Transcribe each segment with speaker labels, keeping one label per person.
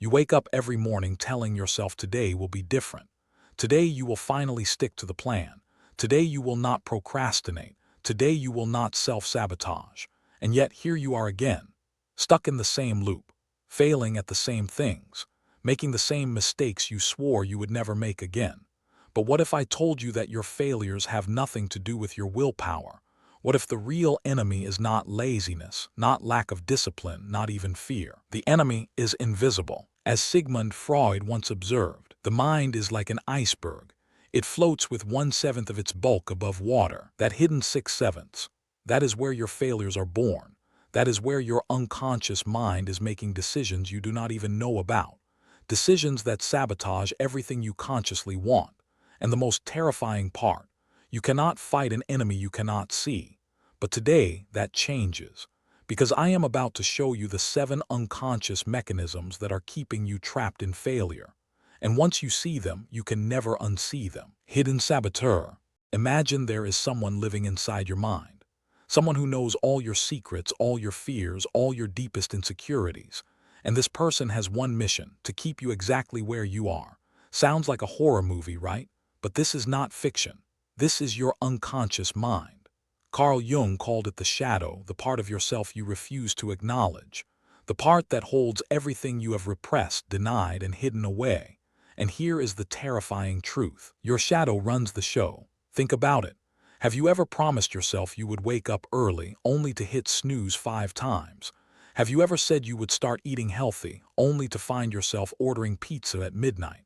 Speaker 1: You wake up every morning telling yourself today will be different. Today you will finally stick to the plan. Today you will not procrastinate. Today you will not self-sabotage. And yet here you are again, stuck in the same loop, failing at the same things, making the same mistakes you swore you would never make again. But what if I told you that your failures have nothing to do with your willpower? What if the real enemy is not laziness, not lack of discipline, not even fear? The enemy is invisible. As Sigmund Freud once observed, the mind is like an iceberg. It floats with 1/7 of its bulk above water. That hidden 6/7, that is where your failures are born. That is where your unconscious mind is making decisions you do not even know about. Decisions that sabotage everything you consciously want. And the most terrifying part, you cannot fight an enemy you cannot see. But today, that changes. Because I am about to show you the 7 unconscious mechanisms that are keeping you trapped in failure. And once you see them, you can never unsee them. Hidden saboteur. Imagine there is someone living inside your mind. Someone who knows all your secrets, all your fears, all your deepest insecurities. And this person has one mission, to keep you exactly where you are. Sounds like a horror movie, right? But this is not fiction. This is your unconscious mind. Carl Jung called it the shadow, the part of yourself you refuse to acknowledge. The part that holds everything you have repressed, denied, and hidden away. And here is the terrifying truth. Your shadow runs the show. Think about it. Have you ever promised yourself you would wake up early only to hit snooze 5 times? Have you ever said you would start eating healthy only to find yourself ordering pizza at midnight?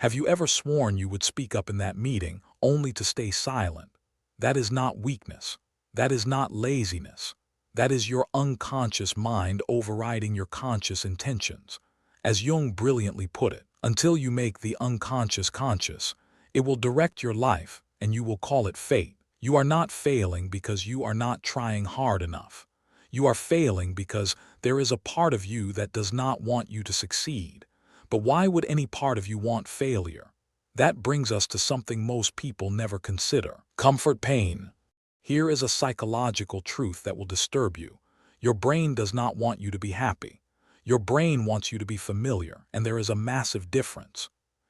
Speaker 1: Have you ever sworn you would speak up in that meeting only to stay silent? That is not weakness. That is not laziness. That is your unconscious mind overriding your conscious intentions. As Jung brilliantly put it, until you make the unconscious conscious, it will direct your life and you will call it fate. You are not failing because you are not trying hard enough. You are failing because there is a part of you that does not want you to succeed. But why would any part of you want failure? That brings us to something most people never consider. Comfort pain. Here is a psychological truth that will disturb you. Your brain does not want you to be happy. Your brain wants you to be familiar, and there is a massive difference.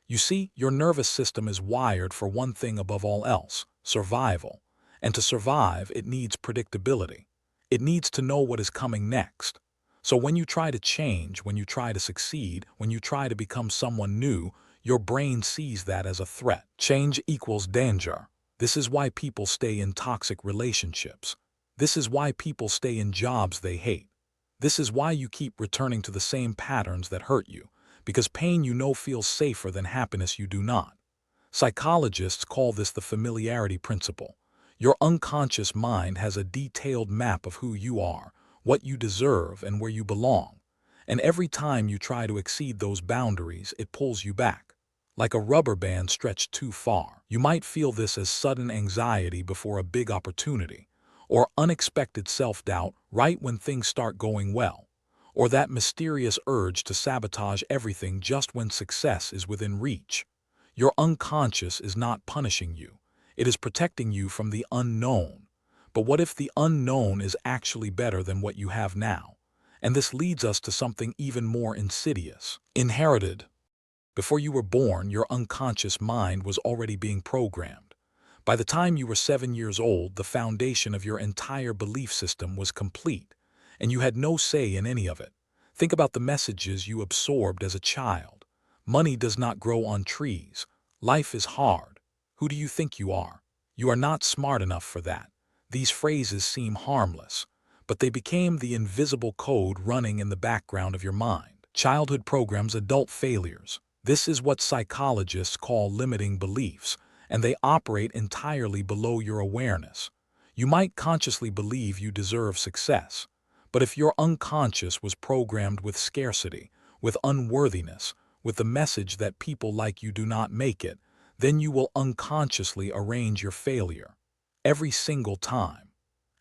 Speaker 1: You see, your nervous system is wired for one thing above all else, survival. And to survive, it needs predictability. It needs to know what is coming next. So when you try to change, when you try to succeed, when you try to become someone new, your brain sees that as a threat. Change equals danger. This is why people stay in toxic relationships. This is why people stay in jobs they hate. This is why you keep returning to the same patterns that hurt you, because pain you know feels safer than happiness you do not. Psychologists call this the familiarity principle. Your unconscious mind has a detailed map of who you are, what you deserve, and where you belong. And every time you try to exceed those boundaries, it pulls you back. Like a rubber band stretched too far. You might feel this as sudden anxiety before a big opportunity, or unexpected self-doubt right when things start going well, or that mysterious urge to sabotage everything just when success is within reach. Your unconscious is not punishing you. It is protecting you from the unknown. But what if the unknown is actually better than what you have now? And this leads us to something even more insidious. Inherited. Before you were born, your unconscious mind was already being programmed. By the time you were 7 years old, the foundation of your entire belief system was complete, and you had no say in any of it. Think about the messages you absorbed as a child. Money does not grow on trees. Life is hard. Who do you think you are? You are not smart enough for that. These phrases seem harmless, but they became the invisible code running in the background of your mind. Childhood programs, adult failures. This is what psychologists call limiting beliefs, and they operate entirely below your awareness. You might consciously believe you deserve success, but if your unconscious was programmed with scarcity, with unworthiness, with the message that people like you do not make it, then you will unconsciously arrange your failure. Every single time.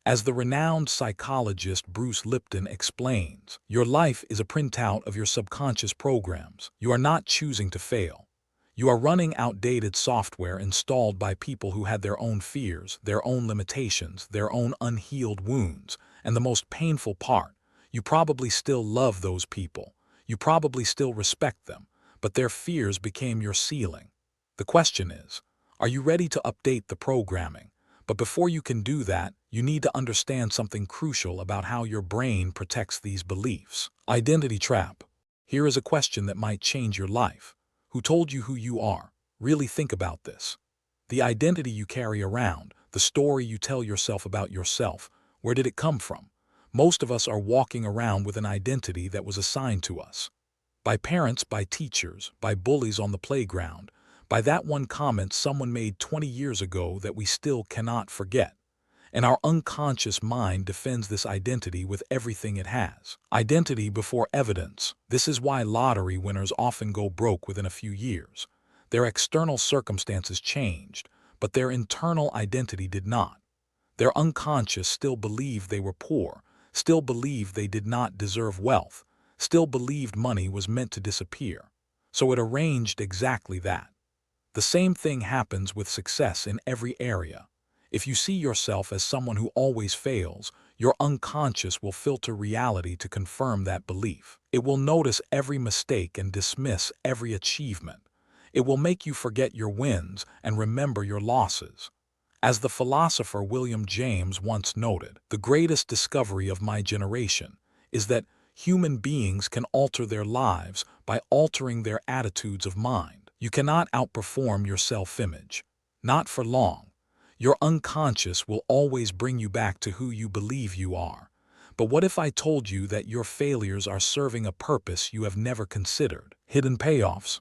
Speaker 1: As the renowned psychologist Bruce Lipton explains, your life is a printout of your subconscious programs. You are not choosing to fail. You are running outdated software installed by people who had their own fears, their own limitations, their own unhealed wounds. And the most painful part, you probably still love those people. You probably still respect them, but their fears became your ceiling. The question is, are you ready to update the programming? But before you can do that, you need to understand something crucial about how your brain protects these beliefs. Identity trap. Here is a question that might change your life. Who told you who you are? Really think about this. The identity you carry around, the story you tell yourself about yourself, where did it come from? Most of us are walking around with an identity that was assigned to us. By parents, by teachers, by bullies on the playground, by that one comment someone made 20 years ago that we still cannot forget. And our unconscious mind defends this identity with everything it has. Identity before evidence. This is why lottery winners often go broke within a few years. Their external circumstances changed, but their internal identity did not. Their unconscious still believed they were poor, still believed they did not deserve wealth, still believed money was meant to disappear. So it arranged exactly that. The same thing happens with success in every area. If you see yourself as someone who always fails, your unconscious will filter reality to confirm that belief. It will notice every mistake and dismiss every achievement. It will make you forget your wins and remember your losses. As the philosopher William James once noted, the greatest discovery of my generation is that human beings can alter their lives by altering their attitudes of mind. You cannot outperform your self-image. Not for long. Your unconscious will always bring you back to who you believe you are. But what if I told you that your failures are serving a purpose you have never considered? Hidden payoffs.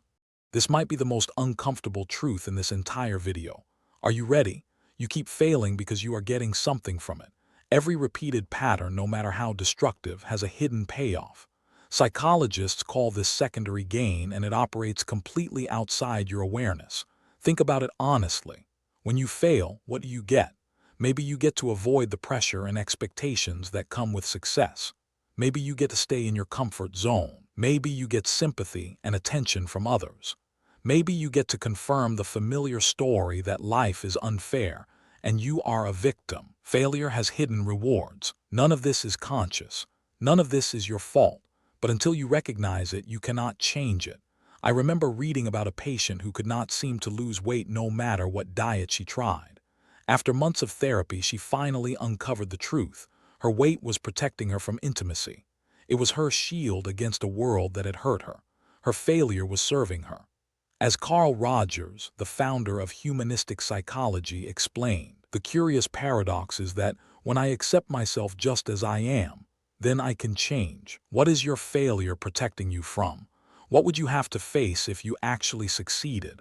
Speaker 1: This might be the most uncomfortable truth in this entire video. Are you ready? You keep failing because you are getting something from it. Every repeated pattern, no matter how destructive, has a hidden payoff. Psychologists call this secondary gain, and it operates completely outside your awareness. Think about it honestly. When you fail, what do you get? Maybe you get to avoid the pressure and expectations that come with success. Maybe you get to stay in your comfort zone. Maybe you get sympathy and attention from others. Maybe you get to confirm the familiar story that life is unfair and you are a victim. Failure has hidden rewards. None of this is conscious. None of this is your fault. But until you recognize it, you cannot change it. I remember reading about a patient who could not seem to lose weight no matter what diet she tried. After months of therapy, she finally uncovered the truth. Her weight was protecting her from intimacy. It was her shield against a world that had hurt her. Her failure was serving her. As Carl Rogers, the founder of humanistic psychology, explained, the curious paradox is that when I accept myself just as I am, then I can change. What is your failure protecting you from? What would you have to face if you actually succeeded?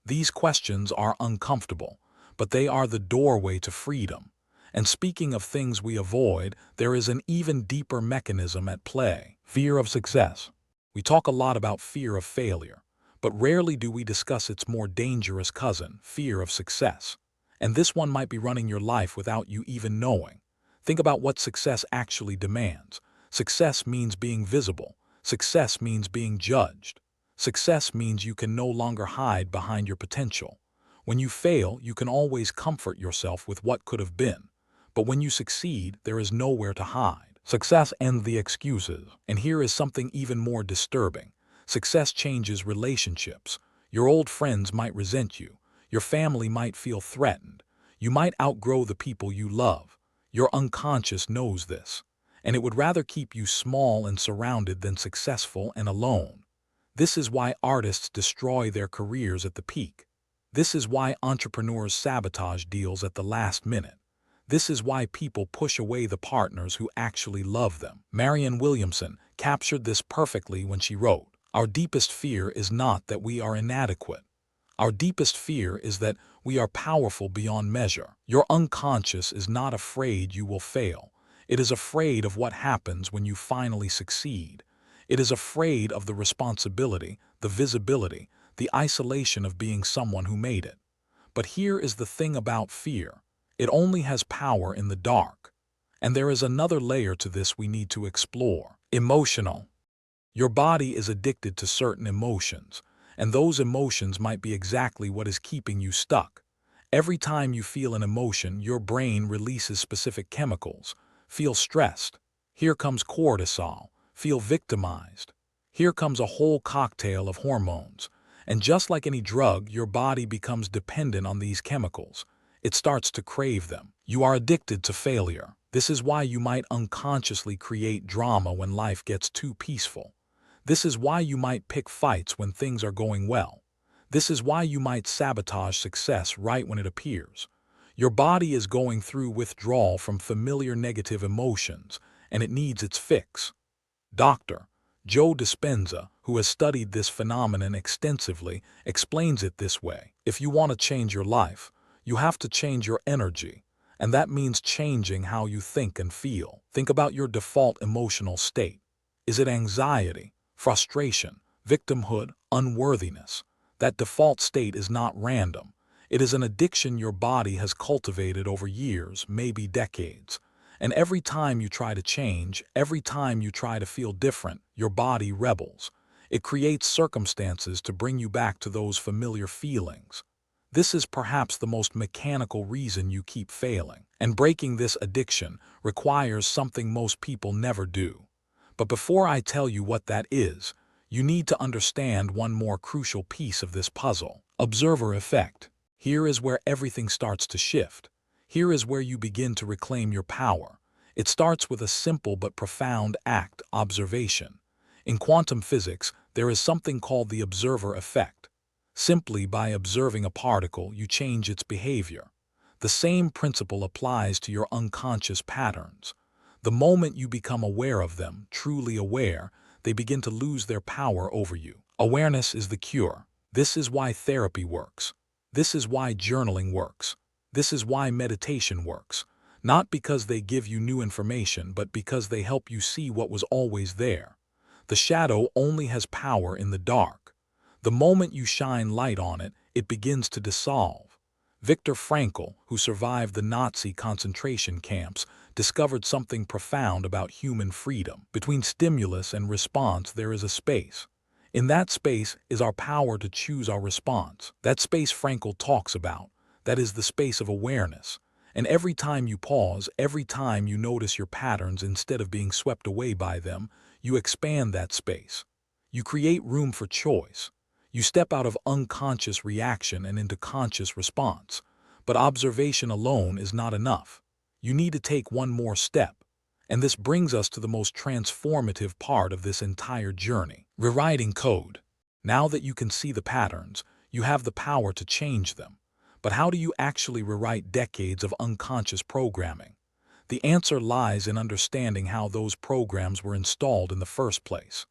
Speaker 1: These questions are uncomfortable, but they are the doorway to freedom. And speaking of things we avoid, there is an even deeper mechanism at play: fear of success. We talk a lot about fear of failure, but rarely do we discuss its more dangerous cousin, fear of success. And this one might be running your life without you even knowing. Think about what success actually demands. Success means being visible. Success means being judged. Success means you can no longer hide behind your potential. When you fail, you can always comfort yourself with what could have been. But when you succeed, there is nowhere to hide. Success ends the excuses. And here is something even more disturbing. Success changes relationships. Your old friends might resent you. Your family might feel threatened. You might outgrow the people you love. Your unconscious knows this, and it would rather keep you small and surrounded than successful and alone. This is why artists destroy their careers at the peak. This is why entrepreneurs sabotage deals at the last minute. This is why people push away the partners who actually love them. Marianne Williamson captured this perfectly when she wrote, "Our deepest fear is not that we are inadequate. Our deepest fear is that we are powerful beyond measure." Your unconscious is not afraid you will fail. It is afraid of what happens when you finally succeed. It is afraid of the responsibility, the visibility, the isolation of being someone who made it. But here is the thing about fear. It only has power in the dark. And there is another layer to this we need to explore. Emotional. Your body is addicted to certain emotions, and those emotions might be exactly what is keeping you stuck. Every time you feel an emotion, your brain releases specific chemicals. Feel stressed. Here comes cortisol. Feel victimized. Here comes a whole cocktail of hormones. And just like any drug, your body becomes dependent on these chemicals. It starts to crave them. You are addicted to failure. This is why you might unconsciously create drama when life gets too peaceful. This is why you might pick fights when things are going well. This is why you might sabotage success right when it appears. Your body is going through withdrawal from familiar negative emotions, and it needs its fix. Dr. Joe Dispenza, who has studied this phenomenon extensively, explains it this way. If you want to change your life, you have to change your energy, and that means changing how you think and feel. Think about your default emotional state. Is it anxiety, frustration, victimhood, unworthiness? That default state is not random. It is an addiction your body has cultivated over years, maybe decades. And every time you try to change, every time you try to feel different, your body rebels. It creates circumstances to bring you back to those familiar feelings. This is perhaps the most mechanical reason you keep failing. And breaking this addiction requires something most people never do. But before I tell you what that is, you need to understand one more crucial piece of this puzzle. Observer effect. Here is where everything starts to shift. Here is where you begin to reclaim your power. It starts with a simple but profound act: observation. In quantum physics, there is something called the observer effect. Simply by observing a particle, you change its behavior. The same principle applies to your unconscious patterns. The moment you become aware of them, truly aware, they begin to lose their power over you. Awareness is the cure. This is why therapy works. This is why journaling works. This is why meditation works. Not because they give you new information, but because they help you see what was always there. The shadow only has power in the dark. The moment you shine light on it, it begins to dissolve. Viktor Frankl, who survived the Nazi concentration camps, discovered something profound about human freedom. Between stimulus and response, there is a space. In that space is our power to choose our response. That space Frankl talks about. That is the space of awareness. And every time you pause, every time you notice your patterns instead of being swept away by them, you expand that space. You create room for choice. You step out of unconscious reaction and into conscious response. But observation alone is not enough. You need to take one more step. And this brings us to the most transformative part of this entire journey: rewriting code. Now that you can see the patterns, you have the power to change them. But how do you actually rewrite decades of unconscious programming? The answer lies in understanding how those programs were installed in the first place.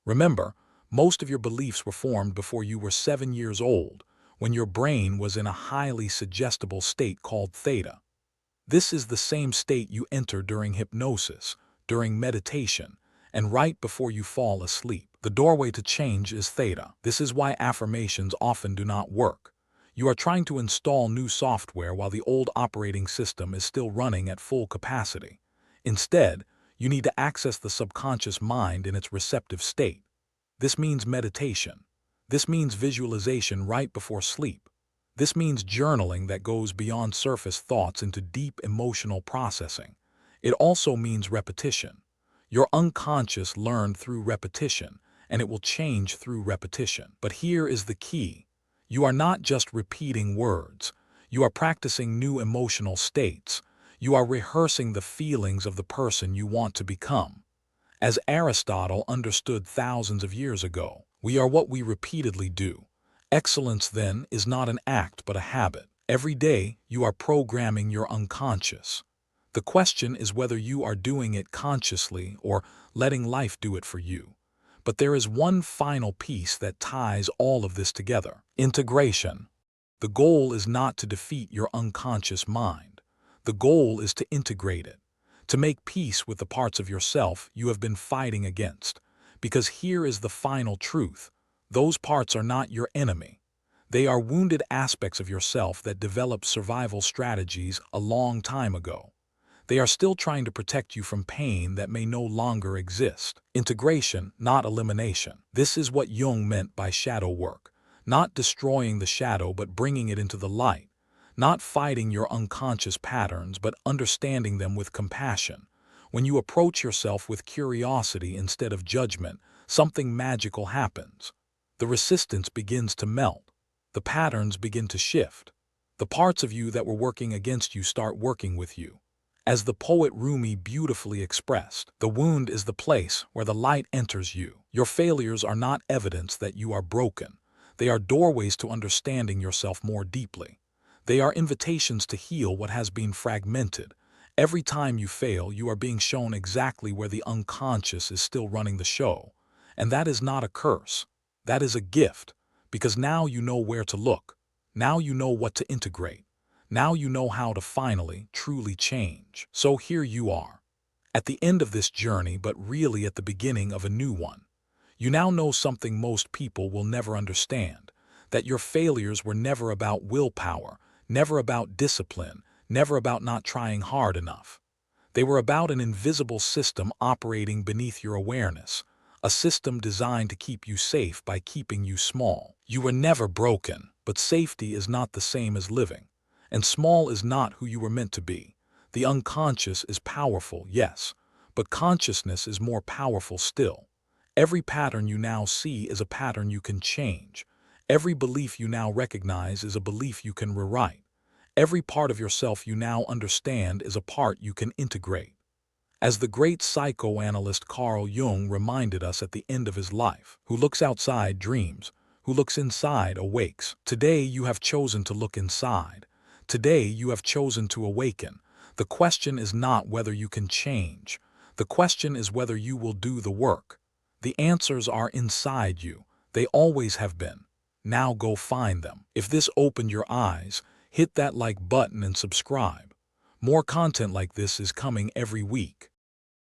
Speaker 1: Remember, most of your beliefs were formed before you were 7 years old, when your brain was in a highly suggestible state called theta. This is the same state you enter during hypnosis, during meditation, and right before you fall asleep. The doorway to change is theta. This is why affirmations often do not work. You are trying to install new software while the old operating system is still running at full capacity. Instead, you need to access the subconscious mind in its receptive state. This means meditation. This means visualization right before sleep. This means journaling that goes beyond surface thoughts into deep emotional processing. It also means repetition. Your unconscious learned through repetition, and it will change through repetition. But here is the key. You are not just repeating words. You are practicing new emotional states. You are rehearsing the feelings of the person you want to become. As Aristotle understood thousands of years ago, we are what we repeatedly do. Excellence, then, is not an act but a habit. Every day, you are programming your unconscious. The question is whether you are doing it consciously or letting life do it for you. But there is one final piece that ties all of this together: integration. The goal is not to defeat your unconscious mind. The goal is to integrate it, to make peace with the parts of yourself you have been fighting against. Because here is the final truth: those parts are not your enemy. They are wounded aspects of yourself that developed survival strategies a long time ago. They are still trying to protect you from pain that may no longer exist. Integration, not elimination. This is what Jung meant by shadow work. Not destroying the shadow, but bringing it into the light. Not fighting your unconscious patterns, but understanding them with compassion. When you approach yourself with curiosity instead of judgment, something magical happens. The resistance begins to melt. The patterns begin to shift. The parts of you that were working against you start working with you. As the poet Rumi beautifully expressed, the wound is the place where the light enters you. Your failures are not evidence that you are broken. They are doorways to understanding yourself more deeply. They are invitations to heal what has been fragmented. Every time you fail, you are being shown exactly where the unconscious is still running the show. And that is not a curse. That is a gift, because now you know where to look. Now you know what to integrate. Now you know how to finally, truly change. So here you are, at the end of this journey, but really at the beginning of a new one. You now know something most people will never understand, that your failures were never about willpower, never about discipline, never about not trying hard enough. They were about an invisible system operating beneath your awareness, a system designed to keep you safe by keeping you small. You were never broken, but safety is not the same as living. And small is not who you were meant to be. The unconscious is powerful, yes, but consciousness is more powerful still. Every pattern you now see is a pattern you can change. Every belief you now recognize is a belief you can rewrite. Every part of yourself you now understand is a part you can integrate. As the great psychoanalyst Carl Jung reminded us at the end of his life, who looks outside dreams, who looks inside awakes. Today you have chosen to look inside. Today you have chosen to awaken. The question is not whether you can change. The question is whether you will do the work. The answers are inside you. They always have been. Now go find them. If this opened your eyes, hit that like button and subscribe. More content like this is coming every week.